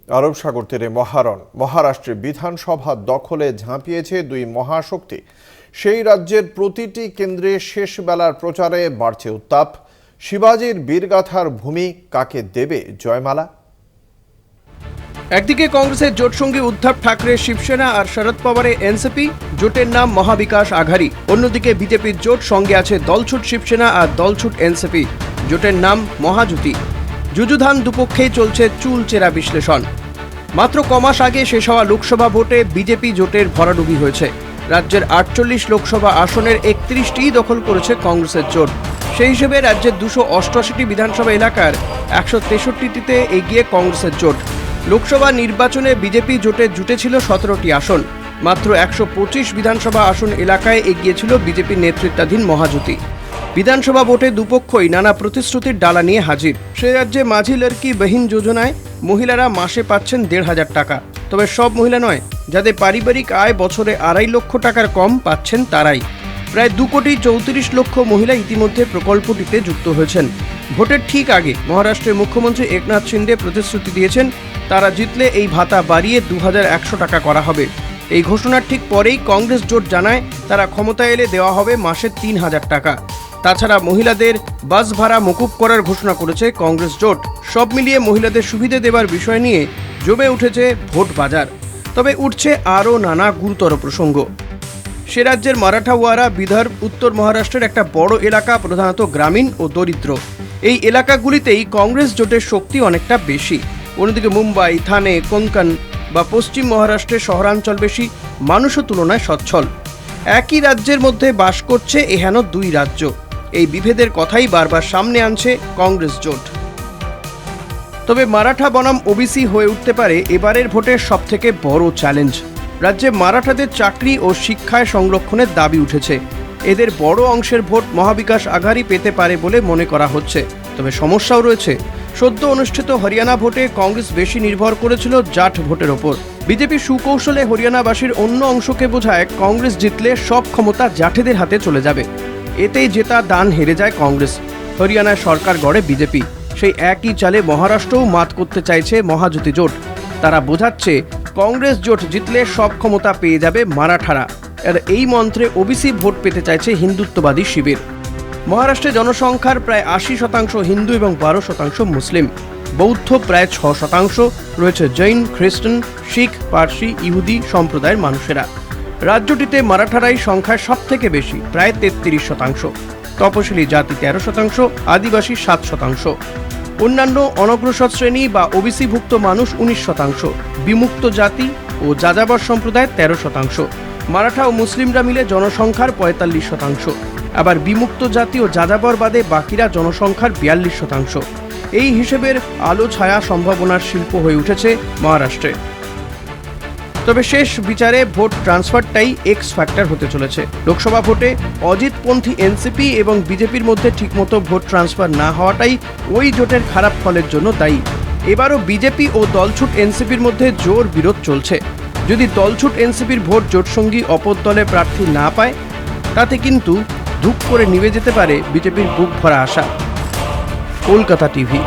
আরব সাগর তীরে মহারণ। মহারাষ্ট্রে বিধানসভা দখলে ঝাঁপিয়েছে দুই মহাশক্তি। সেই রাজ্যের প্রতিটি কেন্দ্রে শেষ বেলার প্রচারে বাড়ছে উত্তাপ। শিবাজির বীরগাথার ভূমি কাকে দেবে জয়মালা? একদিকে কংগ্রেসের জোটসঙ্গী উদ্ধব ঠাকরে শিবসেনা আর শরদ পাওয়ারের এনসিপি, জোটের নাম মহাবিকাশ আঘাড়ি। অন্যদিকে বিজেপির জোট, সঙ্গে আছে দলছুট শিবসেনা আর দলছুট এনসিপি, জোটের নাম মহাজুতি। যুযুধান দুপক্ষেই চলছে চুলচেরা বিশ্লেষণ। মাত্র কমাস আগে শেষ হওয়া লোকসভা ভোটে বিজেপি জোটের ভরাডুবি হয়েছে। রাজ্যের 48 লোকসভা আসনের 31টিই দখল করেছে কংগ্রেসের জোট। সেই হিসেবে রাজ্যের 288টি বিধানসভা এলাকার 163টিতে এগিয়ে কংগ্রেসের জোট। লোকসভা নির্বাচনে বিজেপি জোটে জুটেছিল 17টি আসন। মাত্র 125 বিধানসভা আসন এলাকায় এগিয়েছিল বিজেপি নেতৃত্বাধীন মহাজোটী। বিধানসভা ভোটে দুপক্ষই নানা প্রতিশ্রুতির ডালা নিয়ে হাজির। সে রাজ্যে মাঝি লড়কি বহিন যোজনায় মহিলারা মাসে পাচ্ছেন 1,500 টাকা। তবে সব মহিলা নয়, যাদের পারিবারিক আয় বছরে 2.5 লক্ষ টাকার কম পাচ্ছেন তারাই। প্রায় 2,34,00,000 মহিলা ইতিমধ্যে প্রকল্পটিতে যুক্ত হয়েছেন। ভোটের ঠিক আগে মহারাষ্ট্রের মুখ্যমন্ত্রী একনাথ শিন্দে প্রতিশ্রুতি দিয়েছেন তারা জিতলে এই ভাতা বাড়িয়ে 2,100 টাকা করা হবে। এই ঘোষণার ঠিক পরেই কংগ্রেস জোট জানায় তারা ক্ষমতায় এলে দেওয়া হবে মাসে 3,000 টাকা। তাছাড়া মহিলাদের বাস ভাড়া মকুব করার ঘোষণা করেছে কংগ্রেস জোট। সব মিলিয়ে মহিলাদের সুবিধে দেওয়ার বিষয় নিয়ে জমে উঠেছে ভোট বাজার। তবে উঠছে আরও নানা গুরুতর প্রসঙ্গ। সে রাজ্যের মারাঠাওয়াড়া, বিদর্ভ, উত্তর মহারাষ্ট্রের একটা বড় এলাকা প্রধানত গ্রামীণ ও দরিদ্র। এই এলাকাগুলিতেই কংগ্রেস জোটের শক্তি অনেকটা বেশি। অন্যদিকে মুম্বাই, থানে, কোঙ্কন বা পশ্চিম মহারাষ্ট্রের শহরাঞ্চল বেশি, মানুষও তুলনায় সচ্ছল। একই রাজ্যের মধ্যে বাস করছে এহেন দুই রাজ্য। এই বিভেদের কথাই বারবার সামনে আনছে কংগ্রেস জোট। তবে মারাঠা বনাম ওবিসি হয়ে উঠতে পারে এবারের ভোটের সবথেকে বড় চ্যালেঞ্জ। রাজ্যে মারাঠাদের চাকরি ও শিক্ষায় সংরক্ষণের দাবি উঠেছে। এদের বড় অংশের ভোট মহাবিকাশ আঘাড়ি পেতে পারে বলে মনে করা হচ্ছে। তবে সমস্যাও রয়েছে। সদ্য অনুষ্ঠিত হরিয়ানা ভোটে কংগ্রেস বেশি নির্ভর করেছিল জাট ভোটের ওপর। বিজেপি সুকৌশলে হরিয়ানাবাসীর অন্য অংশকে বোঝায় কংগ্রেস জিতলে সব ক্ষমতা জাঠেদের হাতে চলে যাবে। এতেই জেতা দান হেরে যায় কংগ্রেস। হরিয়ানায় সরকার গড়ে বিজেপি। সেই একই চালে মহারাষ্ট্রও মাত করতে চাইছে মহাজোটী জোট। তারা বোঝাচ্ছে কংগ্রেস জোট জিতলে সব ক্ষমতা পেয়ে যাবে মারাঠারা। আর এই মন্ত্রে ওবিসি ভোট পেতে চাইছে হিন্দুত্ববাদী শিবির। মহারাষ্ট্রে জনসংখ্যার প্রায় 80% হিন্দু এবং 12% মুসলিম। বৌদ্ধ প্রায় 6%, রয়েছে জৈন, খ্রিস্টান, শিখ, পার্সি, ইহুদি সম্প্রদায়ের মানুষেরা। রাজ্যটিতে মারাঠারাই সংখ্যায় সব থেকে বেশি, প্রায় 33%। তপশিলি জাতি 13%, আদিবাসী 7%। অন্যান্য অনগ্রসর শ্রেণী বা ওবিসিভুক্ত মানুষ 19%, বিমুক্ত জাতি ও যাযাবর সম্প্রদায় 13%। মারাঠা ও মুসলিমরা মিলে জনসংখ্যার 45%। আবার বিমুক্ত জাতি ও যাযাবর বাদে বাকিরা জনসংখ্যার 42%। এই হিসেবের আলো ছায়া সম্ভাবনার শিল্প হয়ে উঠেছে মহারাষ্ট্রে। তবে শেষ বিচারে ভোট ট্রান্সফারটাই এক্স ফ্যাক্টর হতে চলেছে। লোকসভা ভোটে অজিতপন্থী এনসিপি এবং বিজেপির মধ্যে ঠিকমতো ভোট ট্রান্সফার না হওয়াটাই ওই জোটের খারাপ ফলের জন্য দায়ী। এবারও বিজেপি ও দলছুট এনসিপির মধ্যে জোর বিরোধ চলছে। যদি দলছুট এনসিপির ভোট জোটসঙ্গী অপর দলে প্রার্থী না পায়, তাতে কিন্তু ধুপ করে নিভে যেতে পারে বিজেপির বুক ভরা আশা। কলকাতা টিভি।